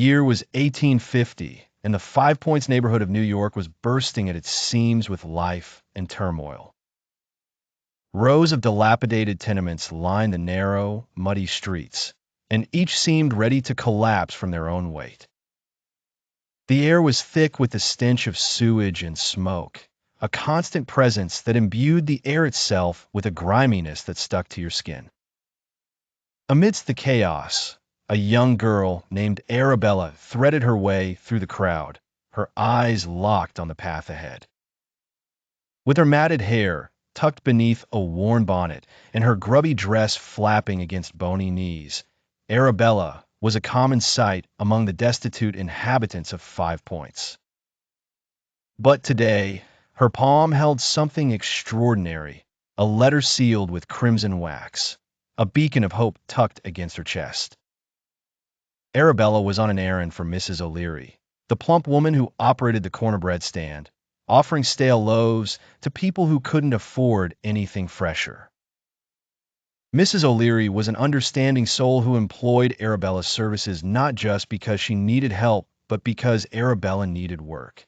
year was 1850, and the Five Points neighborhood of New York was bursting at its seams with life and turmoil. Rows of dilapidated tenements lined the narrow, muddy streets, and each seemed ready to collapse from their own weight. The air was thick with the stench of sewage and smoke, a constant presence that imbued the air itself with a griminess that stuck to your skin. Amidst the chaos, a young girl named Arabella threaded her way through the crowd, her eyes locked on the path ahead. With her matted hair tucked beneath a worn bonnet and her grubby dress flapping against bony knees, Arabella was a common sight among the destitute inhabitants of Five Points. But today, her palm held something extraordinary, a letter sealed with crimson wax, a beacon of hope tucked against her chest. Arabella was on an errand for Mrs. O'Leary, the plump woman who operated the corner bread stand, offering stale loaves to people who couldn't afford anything fresher. Mrs. O'Leary was an understanding soul who employed Arabella's services not just because she needed help, but because Arabella needed work.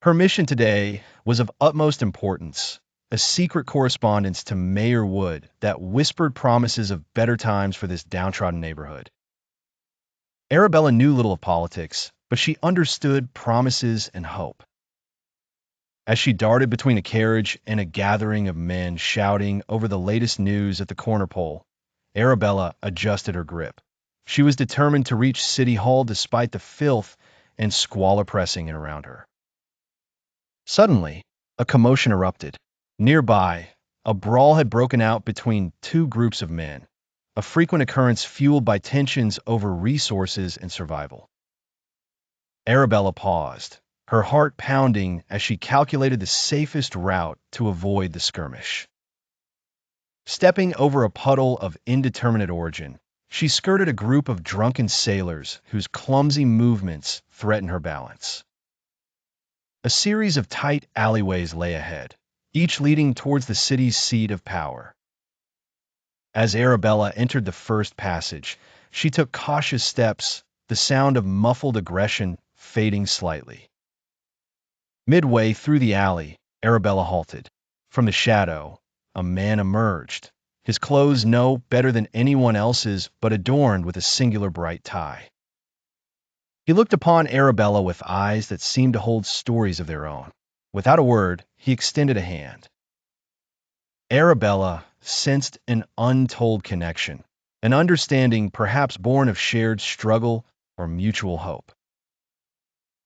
Her mission today was of utmost importance, a secret correspondence to Mayor Wood that whispered promises of better times for this downtrodden neighborhood. Arabella knew little of politics, but she understood promises and hope. As she darted between a carriage and a gathering of men shouting over the latest news at the corner pole, Arabella adjusted her grip. She was determined to reach City Hall despite the filth and squalor pressing in around her. Suddenly, a commotion erupted. Nearby, a brawl had broken out between two groups of men, a frequent occurrence fueled by tensions over resources and survival. Arabella paused, her heart pounding as she calculated the safest route to avoid the skirmish. Stepping over a puddle of indeterminate origin, she skirted a group of drunken sailors whose clumsy movements threatened her balance. A series of tight alleyways lay ahead, each leading towards the city's seat of power. As Arabella entered the first passage, she took cautious steps, the sound of muffled aggression fading slightly. Midway through the alley, Arabella halted. From the shadow, a man emerged, his clothes no better than anyone else's but adorned with a singular bright tie. He looked upon Arabella with eyes that seemed to hold stories of their own. Without a word, he extended a hand. Arabella sensed an untold connection, an understanding perhaps born of shared struggle or mutual hope.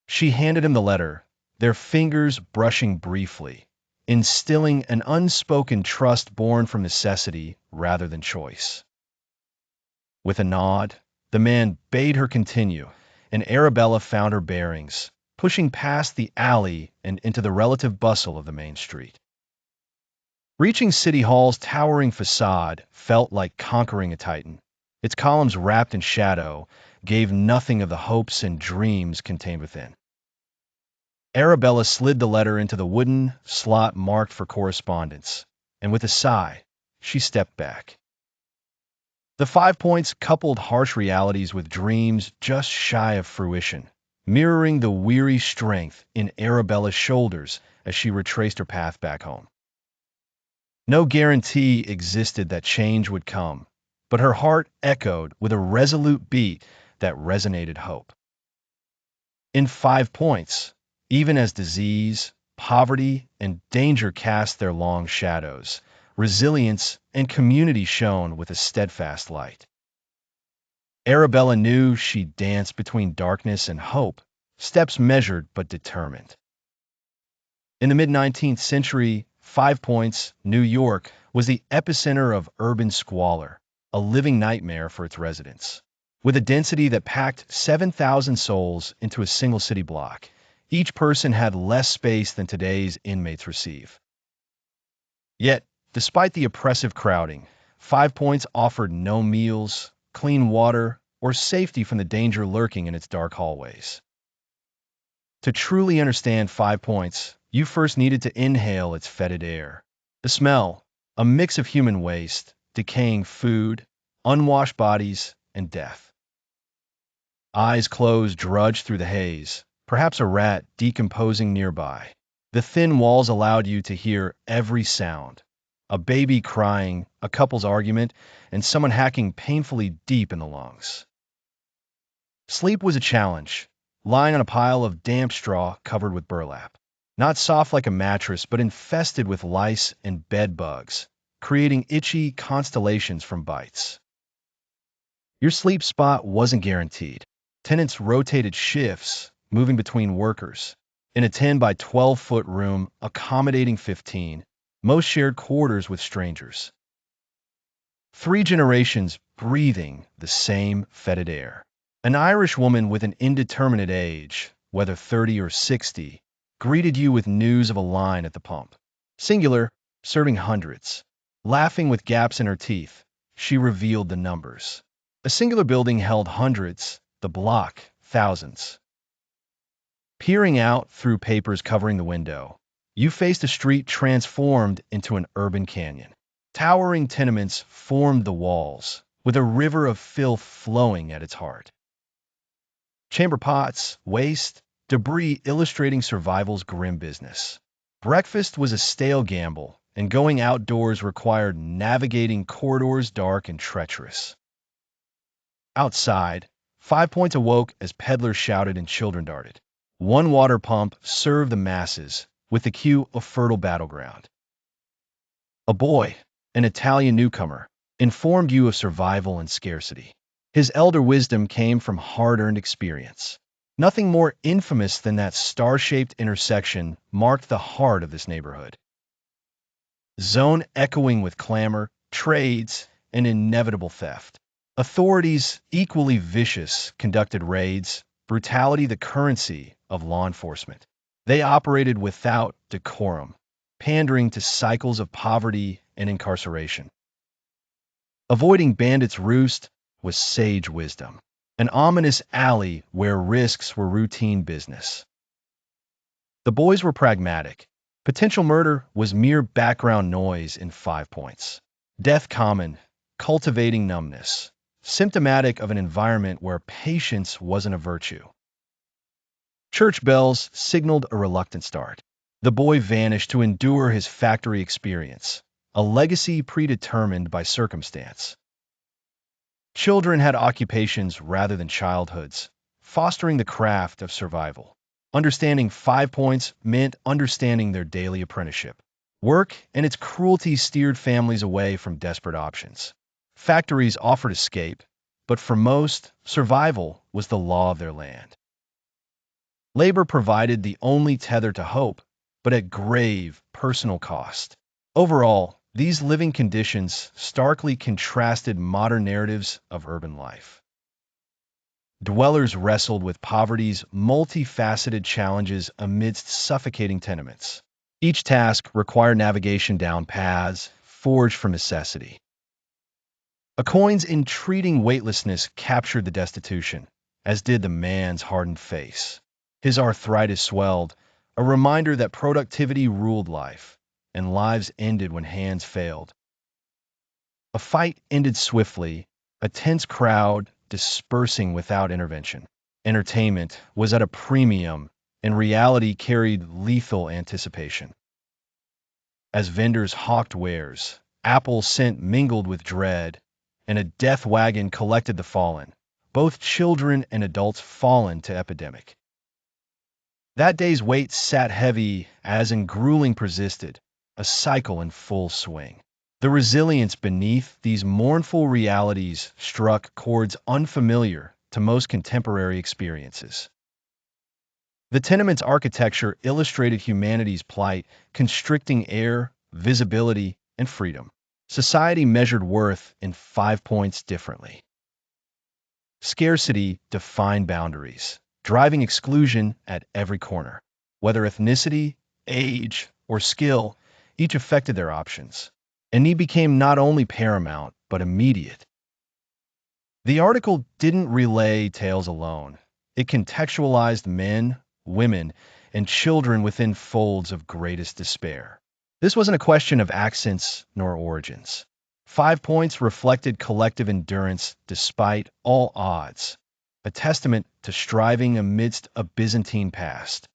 She handed him the letter, their fingers brushing briefly, instilling an unspoken trust born from necessity rather than choice. With a nod, the man bade her continue, and Arabella found her bearings, pushing past the alley and into the relative bustle of the main street. Reaching City Hall's towering facade felt like conquering a titan. Its columns wrapped in shadow gave nothing of the hopes and dreams contained within. Arabella slid the letter into the wooden slot marked for correspondence, and with a sigh, she stepped back. The 5 Points coupled harsh realities with dreams just shy of fruition, mirroring the weary strength in Arabella's shoulders as she retraced her path back home. No guarantee existed that change would come, but her heart echoed with a resolute beat that resonated hope. In 5 Points, even as disease, poverty, and danger cast their long shadows, resilience and community shone with a steadfast light. Arabella knew she danced between darkness and hope, steps measured but determined. In the mid-19th century, 5 Points, New York, was the epicenter of urban squalor, a living nightmare for its residents. With a density that packed 7,000 souls into a single city block, each person had less space than today's inmates receive. Yet, despite the oppressive crowding, 5 Points offered no meals, clean water, or safety from the danger lurking in its dark hallways. To truly understand 5 Points, you first needed to inhale its fetid air. The smell, a mix of human waste, decaying food, unwashed bodies, and death. Eyes closed, drudged through the haze, perhaps a rat decomposing nearby. The thin walls allowed you to hear every sound. A baby crying, a couple's argument, and someone hacking painfully deep in the lungs. Sleep was a challenge, lying on a pile of damp straw covered with burlap. Not soft like a mattress, but infested with lice and bed bugs, creating itchy constellations from bites. Your sleep spot wasn't guaranteed. Tenants rotated shifts, moving between workers. In a 10 by 12-foot room accommodating 15, most shared quarters with strangers. 3 generations breathing the same fetid air. An Irish woman with an indeterminate age, whether 30 or 60, greeted you with news of a line at the pump. Singular, serving hundreds. Laughing with gaps in her teeth, she revealed the numbers. A singular building held hundreds, the block, thousands. Peering out through papers covering the window, you faced a street transformed into an urban canyon. Towering tenements formed the walls, with a river of filth flowing at its heart. Chamber pots, waste, debris illustrating survival's grim business. Breakfast was a stale gamble, and going outdoors required navigating corridors dark and treacherous. Outside, 5 Points awoke as peddlers shouted and children darted. One water pump served the masses, with the cue a fertile battleground. A boy, an Italian newcomer, informed you of survival and scarcity. His elder wisdom came from hard-earned experience. Nothing more infamous than that star-shaped intersection marked the heart of this neighborhood. Zone echoing with clamor, trades, and inevitable theft. Authorities, equally vicious, conducted raids, brutality the currency of law enforcement. They operated without decorum, pandering to cycles of poverty and incarceration. Avoiding bandits' roost was sage wisdom, an ominous alley where risks were routine business. The boys were pragmatic. Potential murder was mere background noise in 5 Points. Death common, cultivating numbness, symptomatic of an environment where patience wasn't a virtue. Church bells signaled a reluctant start. The boy vanished to endure his factory experience, a legacy predetermined by circumstance. Children had occupations rather than childhoods, fostering the craft of survival. Understanding 5 Points meant understanding their daily apprenticeship. Work and its cruelty steered families away from desperate options. Factories offered escape, but for most, survival was the law of their land. Labor provided the only tether to hope, but at grave personal cost. Overall, these living conditions starkly contrasted modern narratives of urban life. Dwellers wrestled with poverty's multifaceted challenges amidst suffocating tenements. Each task required navigation down paths forged from necessity. A coin's entreating weightlessness captured the destitution, as did the man's hardened face. His arthritis swelled, a reminder that productivity ruled life, and lives ended when hands failed. A fight ended swiftly, a tense crowd dispersing without intervention. Entertainment was at a premium, and reality carried lethal anticipation. As vendors hawked wares, apple scent mingled with dread, and a death wagon collected the fallen, both children and adults fallen to epidemic. That day's weight sat heavy as in grueling persisted, a cycle in full swing. The resilience beneath these mournful realities struck chords unfamiliar to most contemporary experiences. The tenement's architecture illustrated humanity's plight, constricting air, visibility, and freedom. Society measured worth in 5 Points differently. Scarcity defined boundaries, driving exclusion at every corner. Whether ethnicity, age, or skill, each affected their options. And need became not only paramount, but immediate. The article didn't relay tales alone. It contextualized men, women, and children within folds of greatest despair. This wasn't a question of accents nor origins. 5 Points reflected collective endurance despite all odds, a testament to striving amidst a Byzantine past.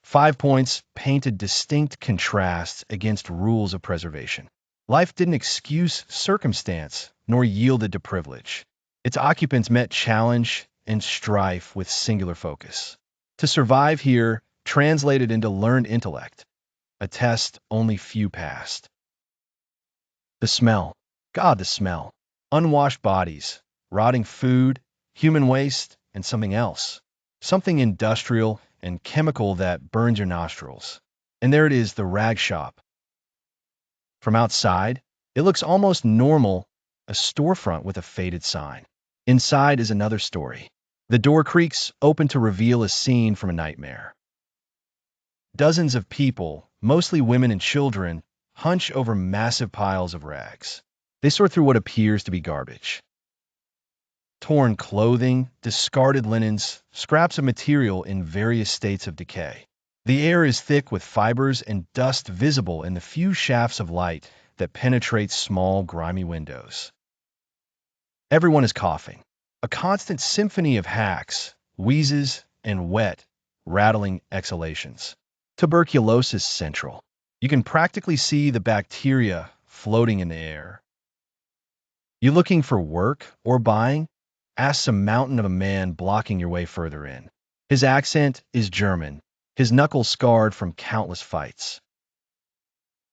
5 Points painted distinct contrasts against rules of preservation. Life didn't excuse circumstance, nor yielded to privilege. Its occupants met challenge and strife with singular focus. To survive here translated into learned intellect, a test only few passed. The smell. God, the smell. Unwashed bodies, rotting food, human waste, and something else. Something industrial and chemical that burns your nostrils. And there it is, the rag shop. From outside, it looks almost normal, a storefront with a faded sign. Inside is another story. The door creaks open to reveal a scene from a nightmare. Dozens of people, mostly women and children, hunch over massive piles of rags. They sort through what appears to be garbage. Torn clothing, discarded linens, scraps of material in various states of decay. The air is thick with fibers and dust visible in the few shafts of light that penetrate small, grimy windows. Everyone is coughing. A constant symphony of hacks, wheezes, and wet, rattling exhalations. Tuberculosis central. You can practically see the bacteria floating in the air. You looking for work or buying? Asks a mountain of a man blocking your way further in. His accent is German, his knuckles scarred from countless fights.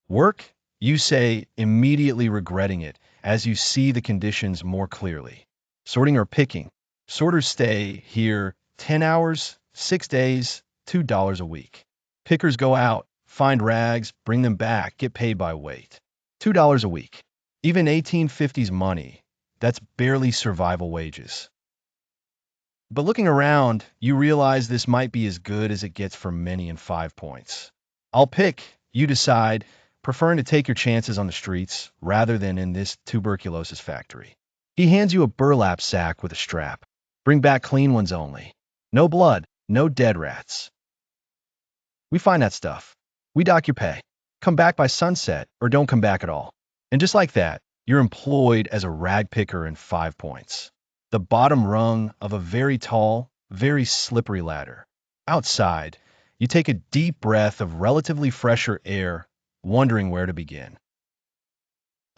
Work? You say, immediately regretting it as you see the conditions more clearly. Sorting or picking? Sorters stay here 10 hours, 6 days, $2 a week. Pickers go out, find rags, bring them back, get paid by weight. $2 a week. Even 1850s money, that's barely survival wages. But looking around, you realize this might be as good as it gets for many in 5 Points. I'll pick, you decide, preferring to take your chances on the streets rather than in this tuberculosis factory. He hands you a burlap sack with a strap. Bring back clean ones only. No blood, no dead rats. We find that stuff. We dock your pay. Come back by sunset or don't come back at all. And just like that, you're employed as a rag picker in 5 Points. The bottom rung of a very tall, very slippery ladder. Outside, you take a deep breath of relatively fresher air, wondering where to begin.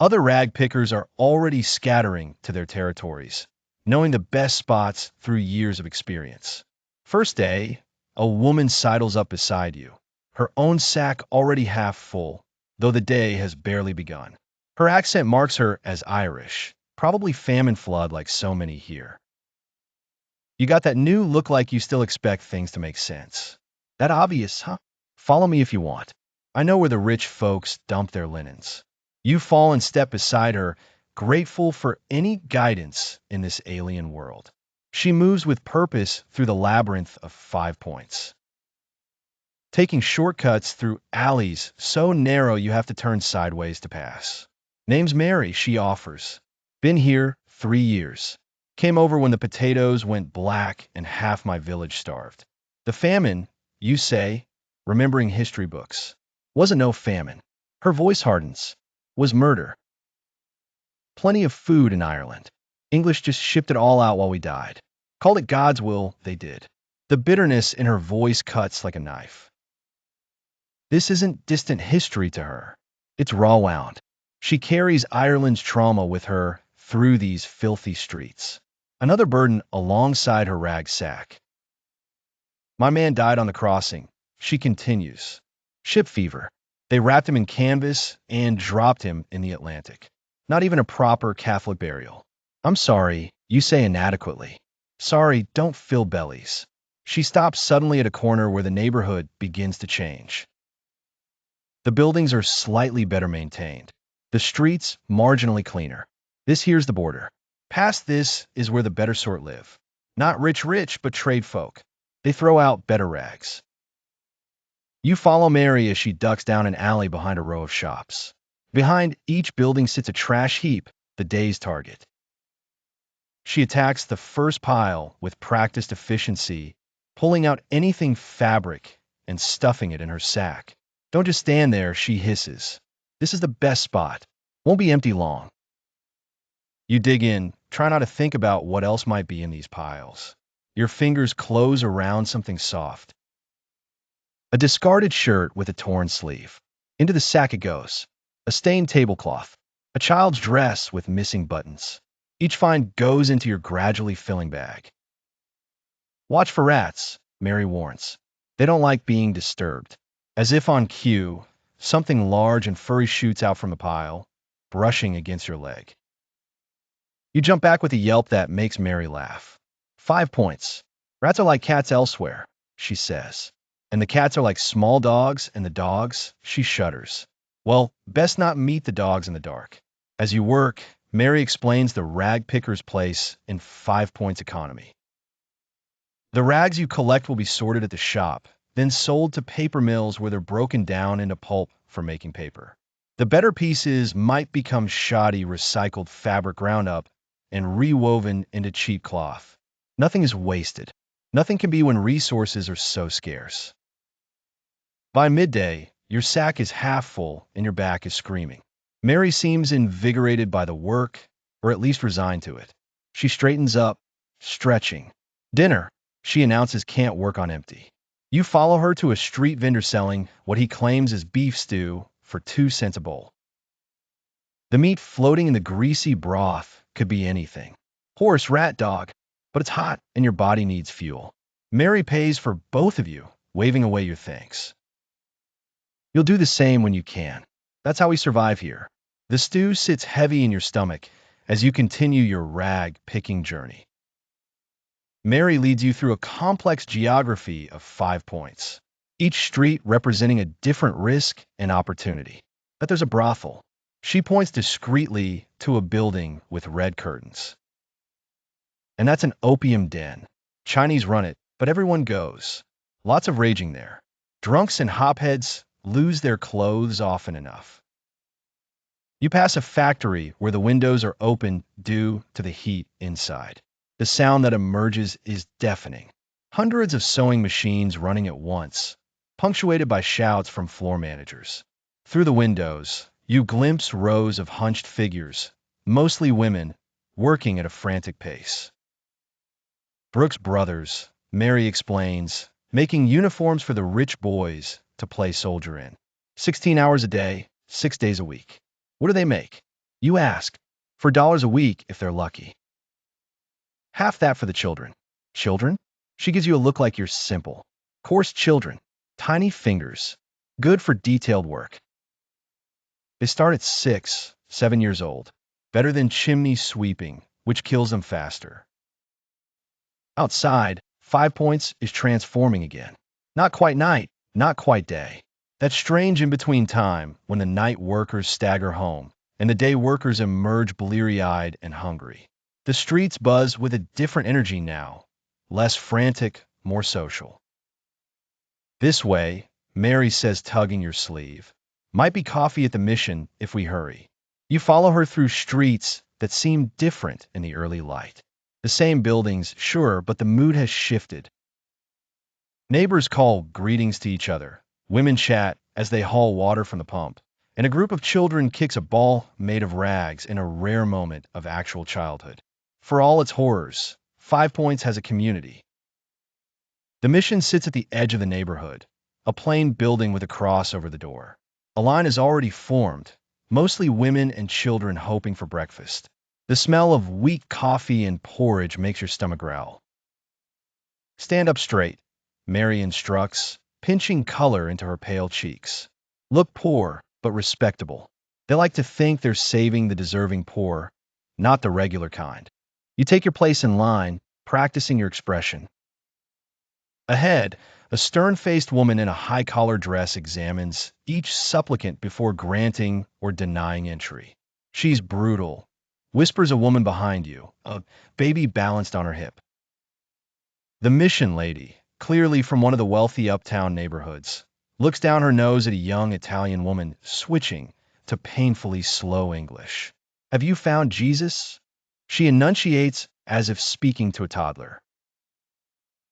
Other rag pickers are already scattering to their territories, knowing the best spots through years of experience. First day, a woman sidles up beside you, her own sack already half full, though the day has barely begun. Her accent marks her as Irish, probably famine flood like so many here. You got that new look like you still expect things to make sense. That obvious, huh? Follow me if you want. I know where the rich folks dump their linens. You fall and step beside her, grateful for any guidance in this alien world. She moves with purpose through the labyrinth of 5 Points. Taking shortcuts through alleys so narrow you have to turn sideways to pass. Name's Mary, she offers. Been here 3 years. Came over when the potatoes went black and half my village starved. The famine, you say, remembering history books. Wasn't no famine. Her voice hardens. Was murder. Plenty of food in Ireland. English just shipped it all out while we died. Called it God's will, they did. The bitterness in her voice cuts like a knife. This isn't distant history to her. It's raw wound. She carries Ireland's trauma with her through these filthy streets. Another burden alongside her rag sack. My man died on the crossing, she continues. Ship fever. They wrapped him in canvas and dropped him in the Atlantic. Not even a proper Catholic burial. I'm sorry, you say inadequately. Sorry, don't fill bellies. She stops suddenly at a corner where the neighborhood begins to change. The buildings are slightly better maintained. The streets marginally cleaner. This here's the border. Past this is where the better sort live. Not rich, but trade folk. They throw out better rags. You follow Mary as she ducks down an alley behind a row of shops. Behind each building sits a trash heap, the day's target. She attacks the first pile with practiced efficiency, pulling out anything fabric and stuffing it in her sack. Don't just stand there, she hisses. This is the best spot. Won't be empty long. You dig in, try not to think about what else might be in these piles. Your fingers close around something soft. A discarded shirt with a torn sleeve. Into the sack it goes. A stained tablecloth. A child's dress with missing buttons. Each find goes into your gradually filling bag. Watch for rats, Mary warns. They don't like being disturbed. As if on cue, something large and furry shoots out from the pile, brushing against your leg. You jump back with a yelp that makes Mary laugh. 5 points. Rats are like cats elsewhere, she says. And the cats are like small dogs, and the dogs, she shudders. Well, best not meet the dogs in the dark. As you work, Mary explains the rag picker's place in 5 points economy. The rags you collect will be sorted at the shop, then sold to paper mills where they're broken down into pulp for making paper. The better pieces might become shoddy recycled fabric ground up and rewoven into cheap cloth. Nothing is wasted. Nothing can be when resources are so scarce. By midday, your sack is half full and your back is screaming. Mary seems invigorated by the work, or at least resigned to it. She straightens up, stretching. Dinner, she announces, can't work on empty. You follow her to a street vendor selling what he claims is beef stew for 2 cents a bowl. The meat floating in the greasy broth could be anything. Horse, rat, dog. But it's hot and your body needs fuel. Mary pays for both of you, waving away your thanks. You'll do the same when you can. That's how we survive here. The stew sits heavy in your stomach as you continue your rag-picking journey. Mary leads you through a complex geography of 5 points, each street representing a different risk and opportunity. But there's a brothel. She points discreetly to a building with red curtains. And that's an opium den. Chinese run it, but everyone goes. Lots of raging there. Drunks and hopheads lose their clothes often enough. You pass a factory where the windows are open due to the heat inside. The sound that emerges is deafening. Hundreds of sewing machines running at once, punctuated by shouts from floor managers. Through the windows, you glimpse rows of hunched figures, mostly women, working at a frantic pace. Brooks Brothers, Mary explains, making uniforms for the rich boys to play soldier in. 16 hours a day, 6 days a week. What do they make? You ask. For dollars a week if they're lucky. Half that for the children. Children? She gives you a look like you're simple. Coarse children. Tiny fingers. Good for detailed work. They start at 6, 7 years old. Better than chimney sweeping, which kills them faster. Outside, 5 points is transforming again. Not quite night, not quite day. That strange in-between time when the night workers stagger home and the day workers emerge bleary-eyed and hungry. The streets buzz with a different energy now, less frantic, more social. This way, Mary says, tugging your sleeve. Might be coffee at the mission if we hurry. You follow her through streets that seem different in the early light. The same buildings, sure, but the mood has shifted. Neighbors call greetings to each other. Women chat as they haul water from the pump. And a group of children kicks a ball made of rags in a rare moment of actual childhood. For all its horrors, 5 points has a community. The mission sits at the edge of the neighborhood, a plain building with a cross over the door. A line is already formed, mostly women and children hoping for breakfast. The smell of weak coffee and porridge makes your stomach growl. Stand up straight, Mary instructs, pinching color into her pale cheeks. Look poor, but respectable. They like to think they're saving the deserving poor, not the regular kind. You take your place in line, practicing your expression. Ahead, a stern-faced woman in a high-collar dress examines each supplicant before granting or denying entry. She's brutal, whispers a woman behind you, a baby balanced on her hip. The mission lady, clearly from one of the wealthy uptown neighborhoods, looks down her nose at a young Italian woman switching to painfully slow English. Have you found Jesus? She enunciates as if speaking to a toddler.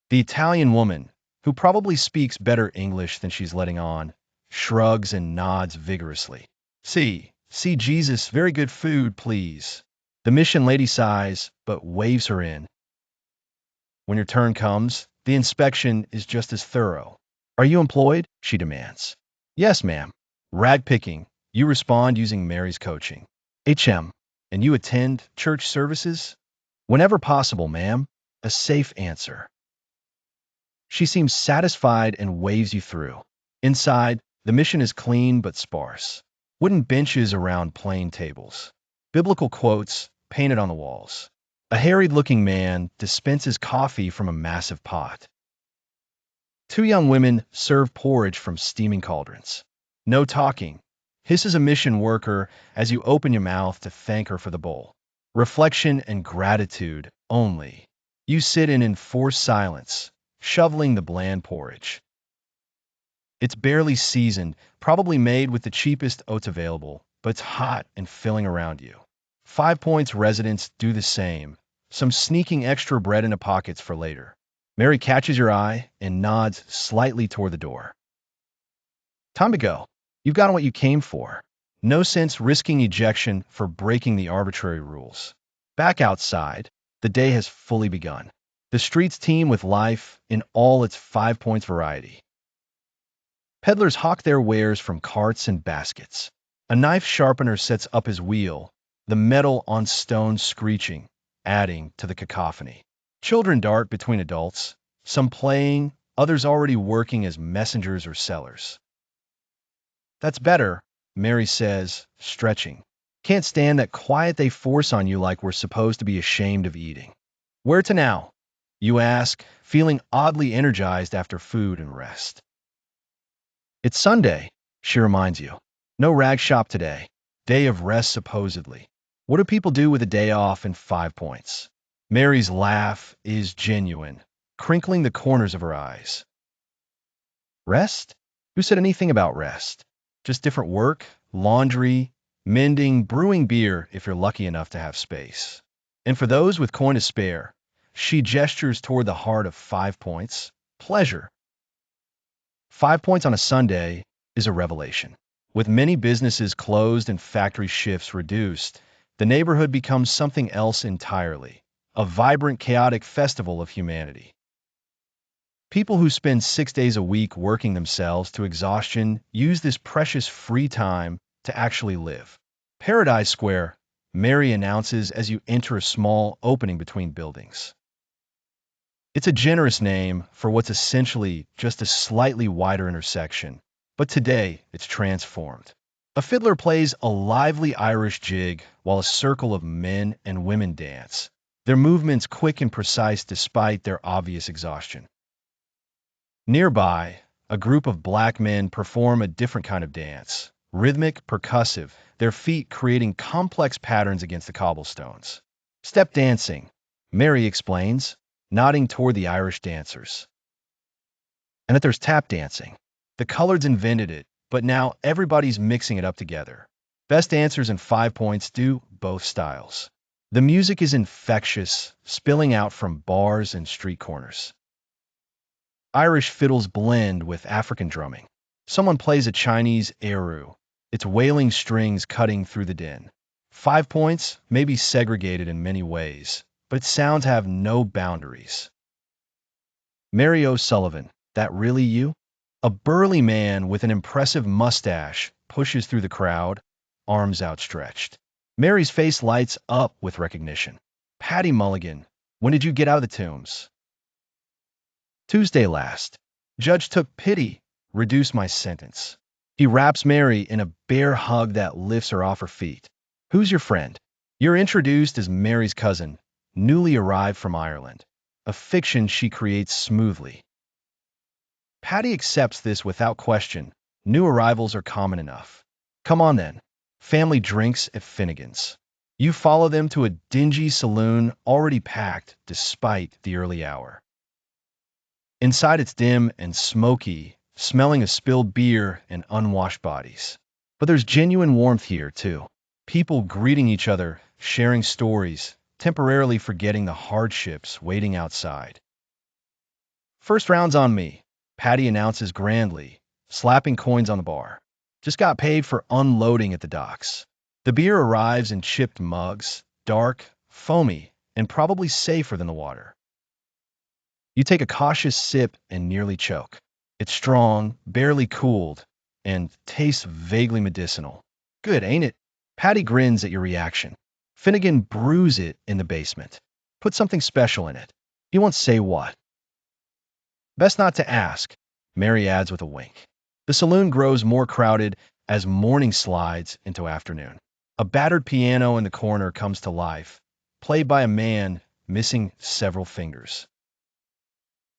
The Italian woman, who probably speaks better English than she's letting on, shrugs and nods vigorously. See Jesus, very good food, please. The mission lady sighs, but waves her in. When your turn comes, the inspection is just as thorough. Are you employed? She demands. Yes, ma'am. Rag picking. You respond using Mary's coaching. HM. And you attend church services? Whenever possible, ma'am. A safe answer. She seems satisfied and waves you through. Inside, the mission is clean but sparse. Wooden benches around plain tables. Biblical quotes painted on the walls. A harried-looking man dispenses coffee from a massive pot. Two young women serve porridge from steaming cauldrons. No talking. Hisses a mission worker as you open your mouth to thank her for the bowl. Reflection and gratitude only. You sit in enforced silence, shoveling the bland porridge. It's barely seasoned, probably made with the cheapest oats available, but it's hot and filling around you. 5 Points residents do the same, some sneaking extra bread into pockets for later. Mary catches your eye and nods slightly toward the door. Time to go. You've gotten what you came for. No sense risking ejection for breaking the arbitrary rules. Back outside, the day has fully begun. The streets teem with life in all its 5 Points variety. Peddlers hawk their wares from carts and baskets. A knife sharpener sets up his wheel, the metal on stone screeching, adding to the cacophony. Children dart between adults, some playing, others already working as messengers or sellers. That's better, Mary says, stretching. Can't stand that quiet they force on you like we're supposed to be ashamed of eating. Where to now? You ask, feeling oddly energized after food and rest. It's Sunday, she reminds you. No rag shop today. Day of rest, supposedly. What do people do with a day off in 5 Points? Mary's laugh is genuine, crinkling the corners of her eyes. Rest? Who said anything about rest? Just different work, laundry, mending, brewing beer if you're lucky enough to have space. And for those with coin to spare, she gestures toward the heart of 5 Points, pleasure. 5 Points on a Sunday is a revelation. With many businesses closed and factory shifts reduced, the neighborhood becomes something else entirely, a vibrant, chaotic festival of humanity. People who spend 6 days a week working themselves to exhaustion use this precious free time to actually live. Paradise Square, Mary announces as you enter a small opening between buildings. It's a generous name for what's essentially just a slightly wider intersection, but today it's transformed. A fiddler plays a lively Irish jig while a circle of men and women dance, their movements quick and precise despite their obvious exhaustion. Nearby, a group of black men perform a different kind of dance, rhythmic, percussive, their feet creating complex patterns against the cobblestones. Step dancing, Mary explains, nodding toward the Irish dancers. And that there's tap dancing. The coloreds invented it, but now everybody's mixing it up together. Best dancers in 5 Points do both styles. The music is infectious, spilling out from bars and street corners. Irish fiddles blend with African drumming. Someone plays a Chinese eru, its wailing strings cutting through the din. 5 Points may be segregated in many ways, but its sounds have no boundaries. Mary O'Sullivan, that really you? A burly man with an impressive mustache pushes through the crowd, arms outstretched. Mary's face lights up with recognition. Patty Mulligan, when did you get out of the tombs? Tuesday last. Judge took pity, reduced my sentence. He wraps Mary in a bear hug that lifts her off her feet. Who's your friend? You're introduced as Mary's cousin, newly arrived from Ireland, a fiction she creates smoothly. Patty accepts this without question. New arrivals are common enough. Come on then. Family drinks at Finnegan's. You follow them to a dingy saloon already packed despite the early hour. Inside it's dim and smoky, smelling of spilled beer and unwashed bodies. But there's genuine warmth here, too. People greeting each other, sharing stories, temporarily forgetting the hardships waiting outside. First round's on me, Patty announces grandly, slapping coins on the bar. Just got paid for unloading at the docks. The beer arrives in chipped mugs, dark, foamy, and probably safer than the water. You take a cautious sip and nearly choke. It's strong, barely cooled, and tastes vaguely medicinal. Good, ain't it? Patty grins at your reaction. Finnegan brews it in the basement. Put something special in it. He won't say what. Best not to ask, Mary adds with a wink. The saloon grows more crowded as morning slides into afternoon. A battered piano in the corner comes to life, played by a man missing several fingers.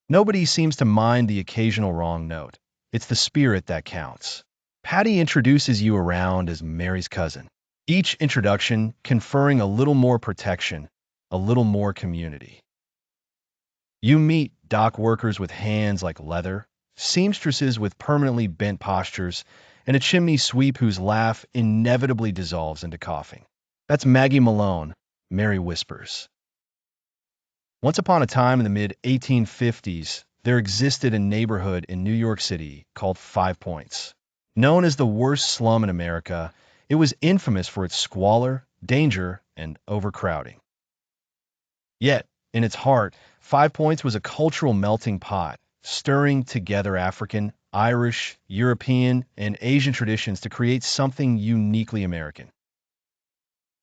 Nobody seems to mind the occasional wrong note. It's the spirit that counts. Patty introduces you around as Mary's cousin, each introduction conferring a little more protection, a little more community. You meet dock workers with hands like leather, seamstresses with permanently bent postures, and a chimney sweep whose laugh inevitably dissolves into coughing. That's Maggie Malone, Mary whispers. Once upon a time in the mid-1850s, there existed a neighborhood in New York City called FivePoints. Known as the worst slum in America, it was infamous for its squalor, danger, and overcrowding. Yet, in its heart, FivePoints was a cultural melting pot, stirring together African, Irish, European, and Asian traditions to create something uniquely American.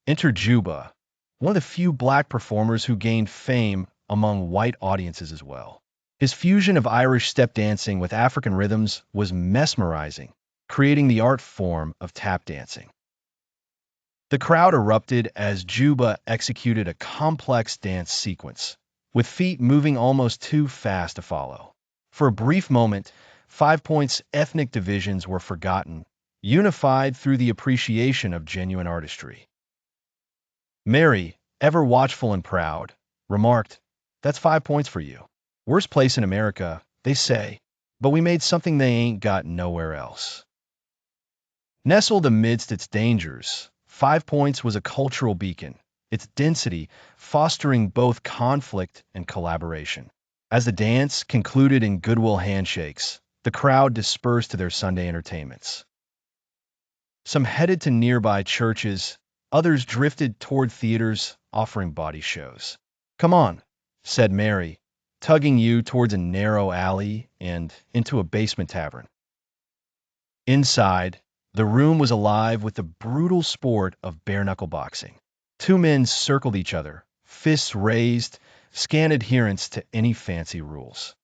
Enter Juba, one of the few black performers who gained fame among white audiences as well. His fusion of Irish step dancing with African rhythms was mesmerizing, creating the art form of tap dancing. The crowd erupted as Juba executed a complex dance sequence, with feet moving almost too fast to follow. For a brief moment, FivePoints' ethnic divisions were forgotten, unified through the appreciation of genuine artistry. Mary, ever watchful and proud, remarked, "That's 5 points for you. Worst place in America, they say, but we made something they ain't got nowhere else." Nestled amidst its dangers, 5 Points was a cultural beacon, its density fostering both conflict and collaboration. As the dance concluded in goodwill handshakes, the crowd dispersed to their Sunday entertainments. Some headed to nearby churches, others drifted toward theaters offering body shows. "Come on," said Mary, tugging you towards a narrow alley and into a basement tavern. Inside, the room was alive with the brutal sport of bare-knuckle boxing. Two men circled each other, fists raised, scant adherence to any fancy rules.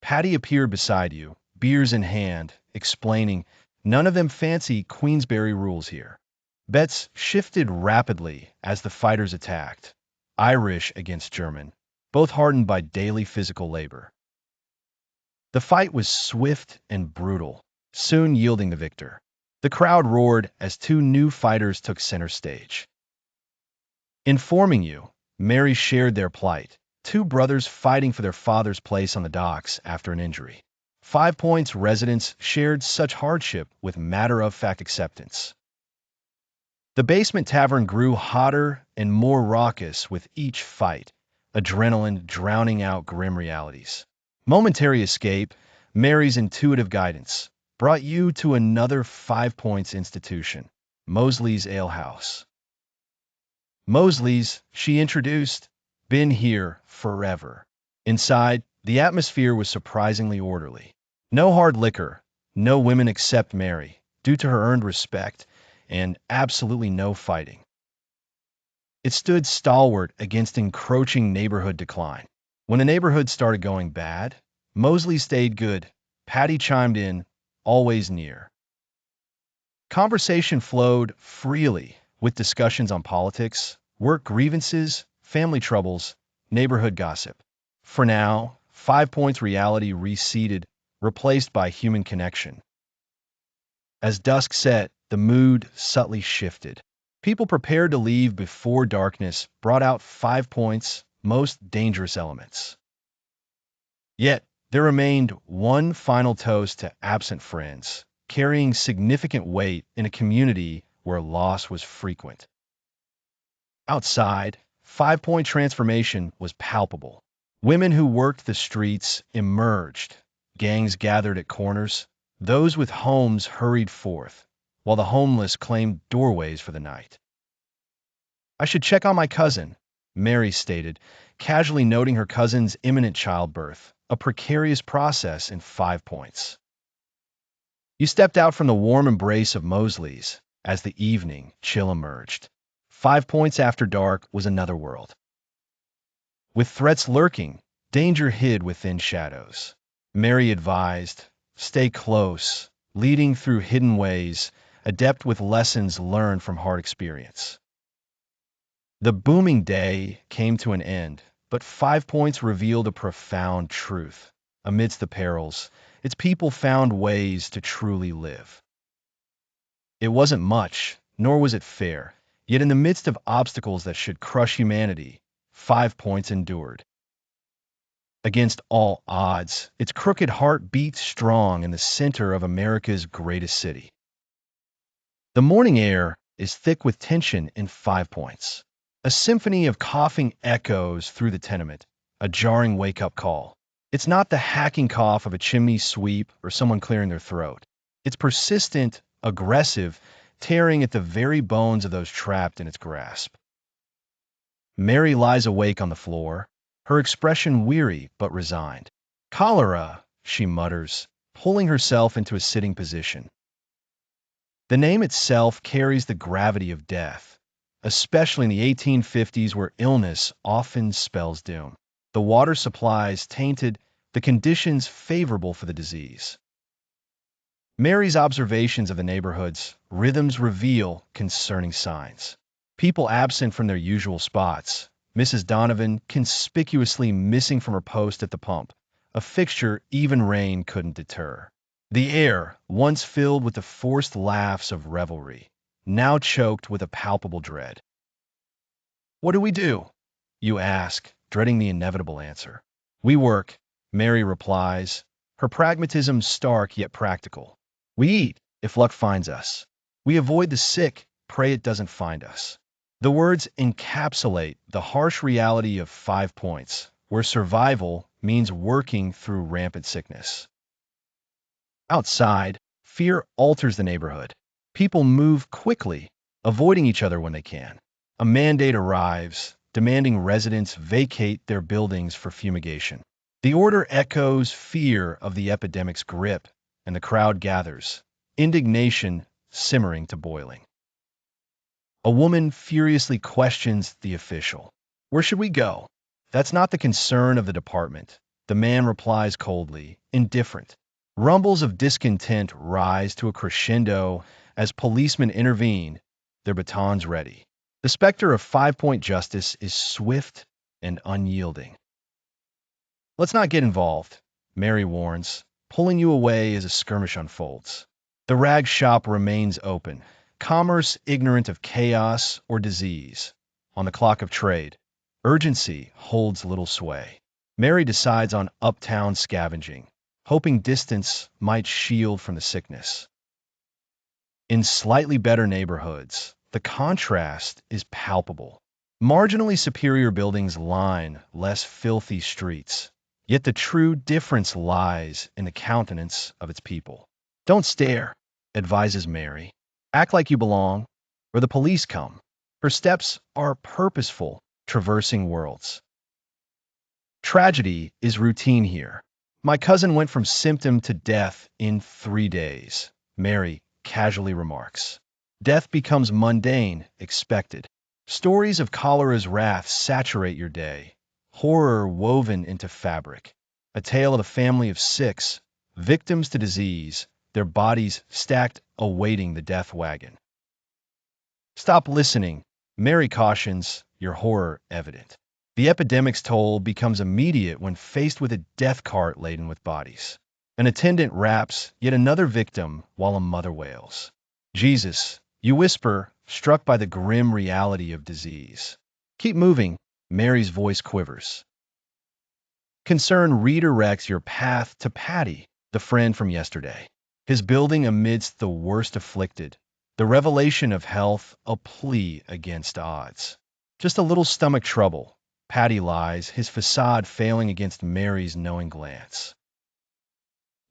Patty appeared beside you, beers in hand, explaining, "None of them fancy Queensberry rules here." Bets shifted rapidly as the fighters attacked, Irish against German, both hardened by daily physical labor. The fight was swift and brutal, soon yielding the victor. The crowd roared as two new fighters took center stage. Informing you, Mary shared their plight, two brothers fighting for their father's place on the docks after an injury. 5 Points residents shared such hardship with matter-of-fact acceptance. The basement tavern grew hotter and more raucous with each fight, adrenaline drowning out grim realities. Momentary escape, Mary's intuitive guidance, brought you to another 5 Points institution, Mosley's Ale House. Mosley's, she introduced, been here forever. Inside, the atmosphere was surprisingly orderly. No hard liquor, no women except Mary, due to her earned respect, and absolutely no fighting. It stood stalwart against encroaching neighborhood decline. When the neighborhood started going bad, Mosley stayed good. Patty chimed in, always near. Conversation flowed freely, with discussions on politics, work grievances, family troubles, neighborhood gossip. For now, 5 Points reality receded, replaced by human connection. As dusk set, the mood subtly shifted. People prepared to leave before darkness brought out 5 Points' most dangerous elements. Yet, there remained one final toast to absent friends, carrying significant weight in a community where loss was frequent. Outside, 5 Point transformation was palpable. Women who worked the streets emerged. Gangs gathered at corners. Those with homes hurried forth, while the homeless claimed doorways for the night. I should check on my cousin, Mary stated, casually noting her cousin's imminent childbirth, a precarious process in 5 Points. You stepped out from the warm embrace of Mosley's as the evening chill emerged. 5 Points after dark was another world. With threats lurking, danger hid within shadows. Mary advised, stay close, leading through hidden ways, adept with lessons learned from hard experience. The booming day came to an end, but 5 Points revealed a profound truth. Amidst the perils, its people found ways to truly live. It wasn't much, nor was it fair, yet in the midst of obstacles that should crush humanity, 5 Points endured. Against all odds, its crooked heart beat strong in the center of America's greatest city. The morning air is thick with tension in 5 Points. A symphony of coughing echoes through the tenement, a jarring wake-up call. It's not the hacking cough of a chimney sweep or someone clearing their throat. It's persistent, aggressive, tearing at the very bones of those trapped in its grasp. Mary lies awake on the floor, her expression weary but resigned. Cholera, she mutters, pulling herself into a sitting position. The name itself carries the gravity of death, especially in the 1850s where illness often spells doom. The water supplies tainted, the conditions favorable for the disease. Mary's observations of the neighborhood's rhythms reveal concerning signs. People absent from their usual spots, Mrs. Donovan conspicuously missing from her post at the pump, a fixture even rain couldn't deter. The air, once filled with the forced laughs of revelry, now choked with a palpable dread. What do we do? You ask, dreading the inevitable answer. We work, Mary replies, her pragmatism stark yet practical. We eat, if luck finds us. We avoid the sick, pray it doesn't find us. The words encapsulate the harsh reality of 5 Points, where survival means working through rampant sickness. Outside, fear alters the neighborhood. People move quickly, avoiding each other when they can. A mandate arrives, demanding residents vacate their buildings for fumigation. The order echoes fear of the epidemic's grip, and the crowd gathers, indignation simmering to boiling. A woman furiously questions the official. Where should we go? That's not the concern of the department. The man replies coldly, indifferent. Rumbles of discontent rise to a crescendo as policemen intervene, their batons ready. The specter of 5 Point justice is swift and unyielding. Let's not get involved, Mary warns, pulling you away as a skirmish unfolds. The rag shop remains open, commerce ignorant of chaos or disease. On the clock of trade, urgency holds little sway. Mary decides on uptown scavenging, hoping distance might shield from the sickness. In slightly better neighborhoods, the contrast is palpable. Marginally superior buildings line less filthy streets, yet the true difference lies in the countenance of its people. Don't stare, advises Mary. Act like you belong, or the police come. Her steps are purposeful, traversing worlds. Tragedy is routine here. My cousin went from symptom to death in 3 days, Mary casually remarks. Death becomes mundane, expected. Stories of cholera's wrath saturate your day, horror woven into fabric. A tale of a family of 6, victims to disease, their bodies stacked awaiting the death wagon. Stop listening, Mary cautions, your horror evident. The epidemic's toll becomes immediate when faced with a death cart laden with bodies. An attendant wraps yet another victim while a mother wails. Jesus, you whisper, struck by the grim reality of disease. Keep moving, Mary's voice quivers. Concern redirects your path to Patty, the friend from yesterday. His building amidst the worst afflicted. The revelation of health, a plea against odds. Just a little stomach trouble. Patty lies, his facade failing against Mary's knowing glance.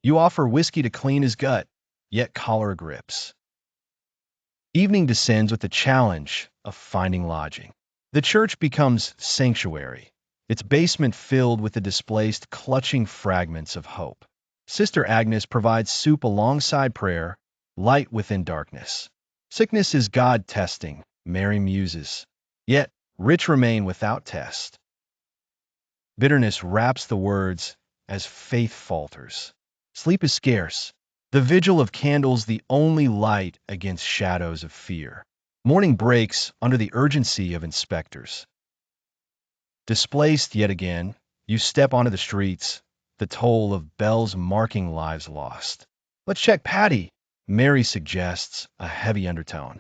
You offer whiskey to clean his gut, yet cholera grips. Evening descends with the challenge of finding lodging. The church becomes sanctuary, its basement filled with the displaced, clutching fragments of hope. Sister Agnes provides soup alongside prayer, light within darkness. Sickness is God testing, Mary muses. Yet, rich remain without test. Bitterness wraps the words as faith falters. Sleep is scarce. The vigil of candles the only light against shadows of fear. Morning breaks under the urgency of inspectors. Displaced yet again, you step onto the streets, the toll of bells marking lives lost. Let's check Patty, Mary suggests, a heavy undertone.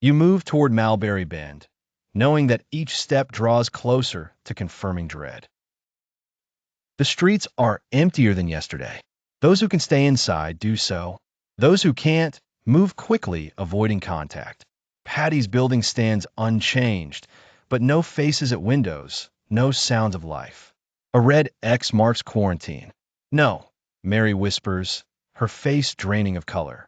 You move toward Malberry Bend, knowing that each step draws closer to confirming dread. The streets are emptier than yesterday. Those who can stay inside do so. Those who can't move quickly, avoiding contact. Patty's building stands unchanged, but no faces at windows, no sounds of life. A red X marks quarantine. No, Mary whispers, her face draining of color.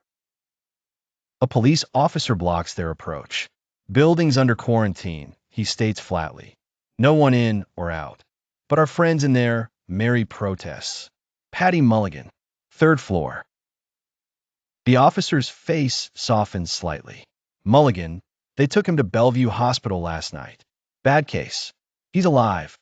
A police officer blocks their approach. Buildings under quarantine, he states flatly. No one in or out. But our friends in there, Mary protests. Patty Mulligan, third floor. The officer's face softens slightly. Mulligan, they took him to Bellevue Hospital last night. Bad case. He's alive.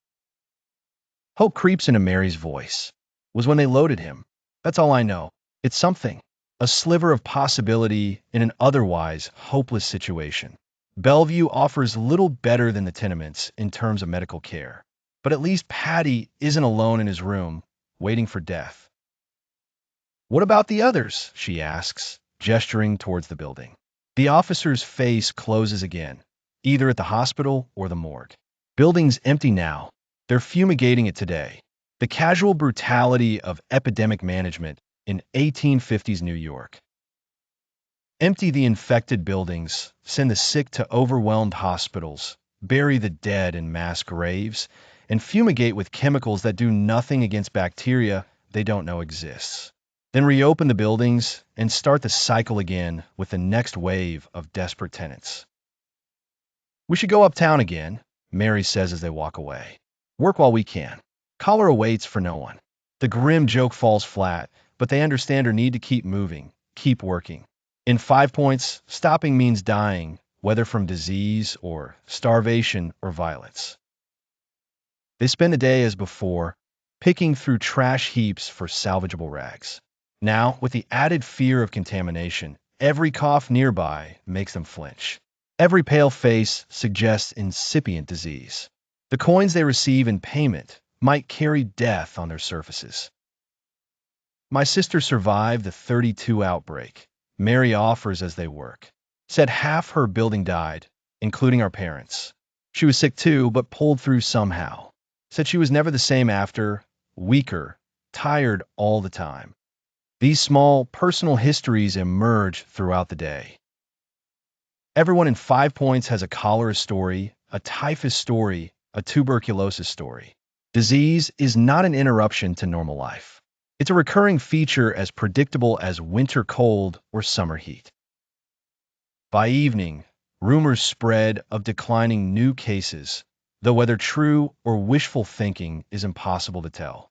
Hope creeps into Mary's voice. Was when they loaded him. That's all I know. It's something. A sliver of possibility in an otherwise hopeless situation. Bellevue offers little better than the tenements in terms of medical care. But at least Patty isn't alone in his room, waiting for death. What about the others? She asks, gesturing towards the building. The officer's face closes again, either at the hospital or the morgue. Building's empty now. They're fumigating it today. The casual brutality of epidemic management in 1850s New York. Empty the infected buildings, send the sick to overwhelmed hospitals, bury the dead in mass graves, and fumigate with chemicals that do nothing against bacteria they don't know exists. Then reopen the buildings and start the cycle again with the next wave of desperate tenants. We should go uptown again, Mary says as they walk away. Work while we can. Cholera waits for no one. The grim joke falls flat, but they understand her need to keep moving, keep working. In 5 Points, stopping means dying, whether from disease or starvation or violence. They spend the day as before, picking through trash heaps for salvageable rags. Now, with the added fear of contamination, every cough nearby makes them flinch. Every pale face suggests incipient disease. The coins they receive in payment might carry death on their surfaces. My sister survived the 32 outbreak, Mary offers as they work. Said half her building died, including our parents. She was sick too, but pulled through somehow. Said she was never the same after, weaker, tired all the time. These small, personal histories emerge throughout the day. Everyone in 5 Points has a cholera story, a typhus story, a tuberculosis story. Disease is not an interruption to normal life. It's a recurring feature as predictable as winter cold or summer heat. By evening, rumors spread of declining new cases, though whether true or wishful thinking is impossible to tell.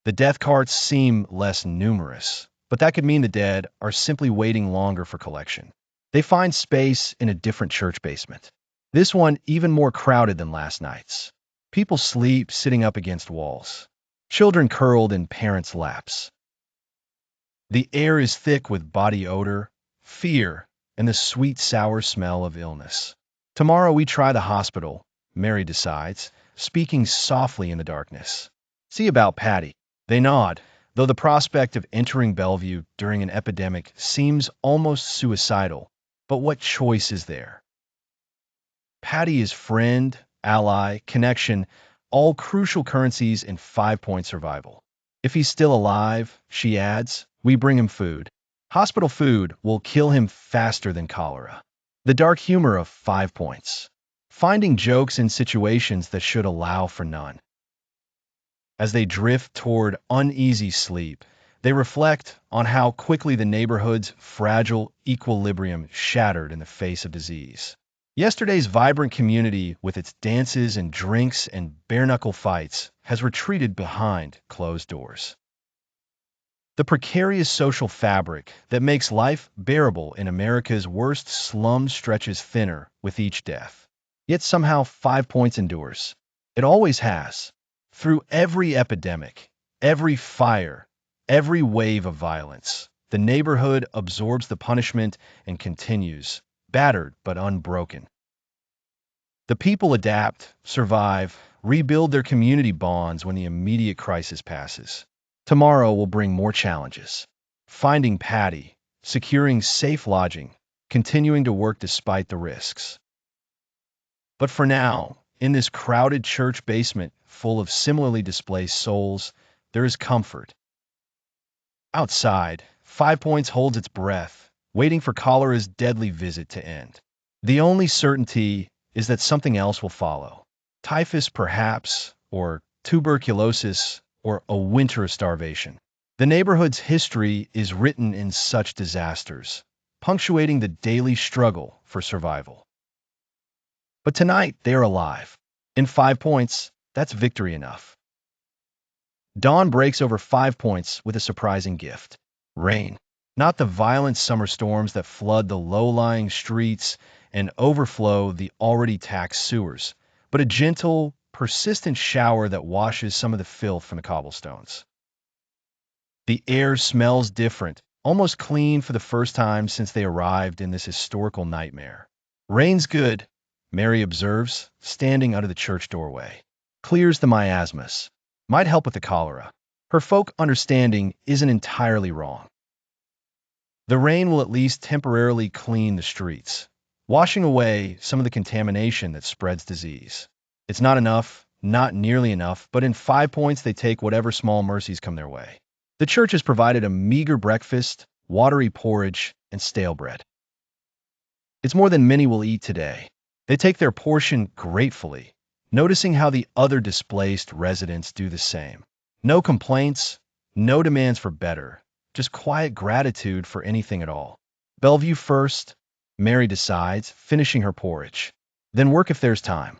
The death carts seem less numerous, but that could mean the dead are simply waiting longer for collection. They find space in a different church basement. This one even more crowded than last night's. People sleep sitting up against walls. Children curled in parents' laps. The air is thick with body odor, fear, and the sweet sour smell of illness. Tomorrow we try the hospital, Mary decides, speaking softly in the darkness. See about Patty. They nod, though the prospect of entering Bellevue during an epidemic seems almost suicidal. But what choice is there? Patty is friend, ally, connection, all crucial currencies in 5 Point survival. If he's still alive, she adds, we bring him food. Hospital food will kill him faster than cholera. The dark humor of 5 Points. Finding jokes in situations that should allow for none. As they drift toward uneasy sleep, they reflect on how quickly the neighborhood's fragile equilibrium shattered in the face of disease. Yesterday's vibrant community, with its dances and drinks and bare-knuckle fights, has retreated behind closed doors. The precarious social fabric that makes life bearable in America's worst slum stretches thinner with each death. Yet somehow 5 Points endures. It always has. Through every epidemic, every fire, every wave of violence, the neighborhood absorbs the punishment and continues, battered but unbroken. The people adapt, survive, rebuild their community bonds when the immediate crisis passes. Tomorrow will bring more challenges. Finding Patty, securing safe lodging, continuing to work despite the risks. But for now, in this crowded church basement full of similarly displaced souls, there is comfort. Outside, 5 Points holds its breath, waiting for cholera's deadly visit to end. The only certainty is that something else will follow. Typhus, perhaps, or tuberculosis, or a winter of starvation. The neighborhood's history is written in such disasters, punctuating the daily struggle for survival. But tonight, they are alive. In 5 Points, that's victory enough. Dawn breaks over 5 Points with a surprising gift. Rain. Not the violent summer storms that flood the low-lying streets and overflow the already taxed sewers, but a gentle, persistent shower that washes some of the filth from the cobblestones. The air smells different, almost clean for the first time since they arrived in this historical nightmare. Rain's good, Mary observes, standing under the church doorway. Clears the miasmas. Might help with the cholera. Her folk understanding isn't entirely wrong. The rain will at least temporarily clean the streets, washing away some of the contamination that spreads disease. It's not enough, not nearly enough, but in 5 Points they take whatever small mercies come their way. The church has provided a meager breakfast, watery porridge, and stale bread. It's more than many will eat today. They take their portion gratefully, noticing how the other displaced residents do the same. No complaints, no demands for better, just quiet gratitude for anything at all. Bellevue first, Mary decides, finishing her porridge. Then work if there's time.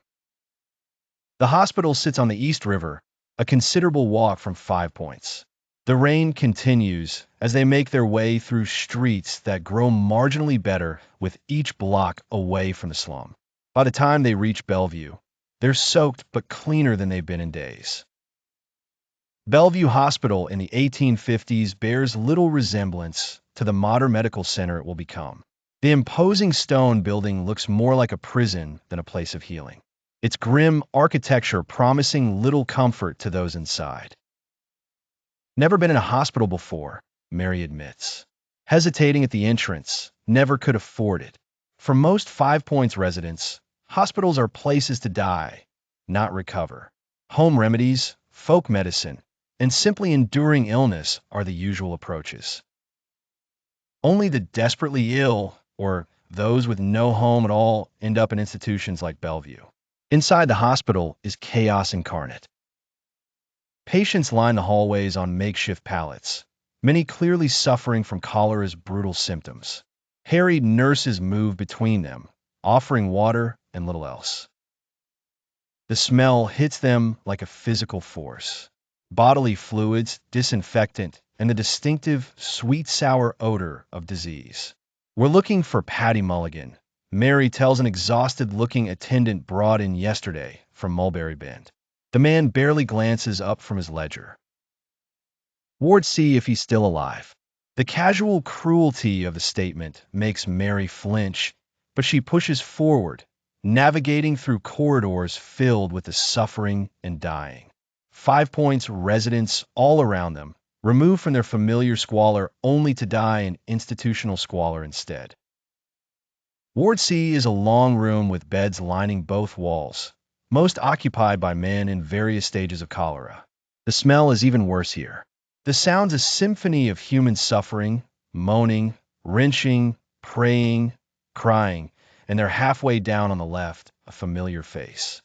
The hospital sits on the East River, a considerable walk from 5 Points. The rain continues as they make their way through streets that grow marginally better with each block away from the slum. By the time they reach Bellevue, they're soaked but cleaner than they've been in days. Bellevue Hospital in the 1850s bears little resemblance to the modern medical center it will become. The imposing stone building looks more like a prison than a place of healing. Its grim architecture promising little comfort to those inside. Never been in a hospital before, Mary admits. Hesitating at the entrance, never could afford it. For most 5 Points residents, hospitals are places to die, not recover. Home remedies, folk medicine, and simply enduring illness are the usual approaches. Only the desperately ill, or those with no home at all, end up in institutions like Bellevue. Inside the hospital is chaos incarnate. Patients line the hallways on makeshift pallets, many clearly suffering from cholera's brutal symptoms. Harried nurses move between them, offering water and little else. The smell hits them like a physical force. Bodily fluids, disinfectant, and the distinctive sweet-sour odor of disease. We're looking for Patty Mulligan, Mary tells an exhausted-looking attendant brought in yesterday from Mulberry Bend. The man barely glances up from his ledger. Ward, see if he's still alive. The casual cruelty of the statement makes Mary flinch, but she pushes forward, navigating through corridors filled with the suffering and dying. 5 Points residents all around them, removed from their familiar squalor only to die in institutional squalor instead. Ward C is a long room with beds lining both walls, most occupied by men in various stages of cholera. The smell is even worse here. The sound's a symphony of human suffering, moaning, wrenching, praying, crying, and they're halfway down on the left, a familiar face.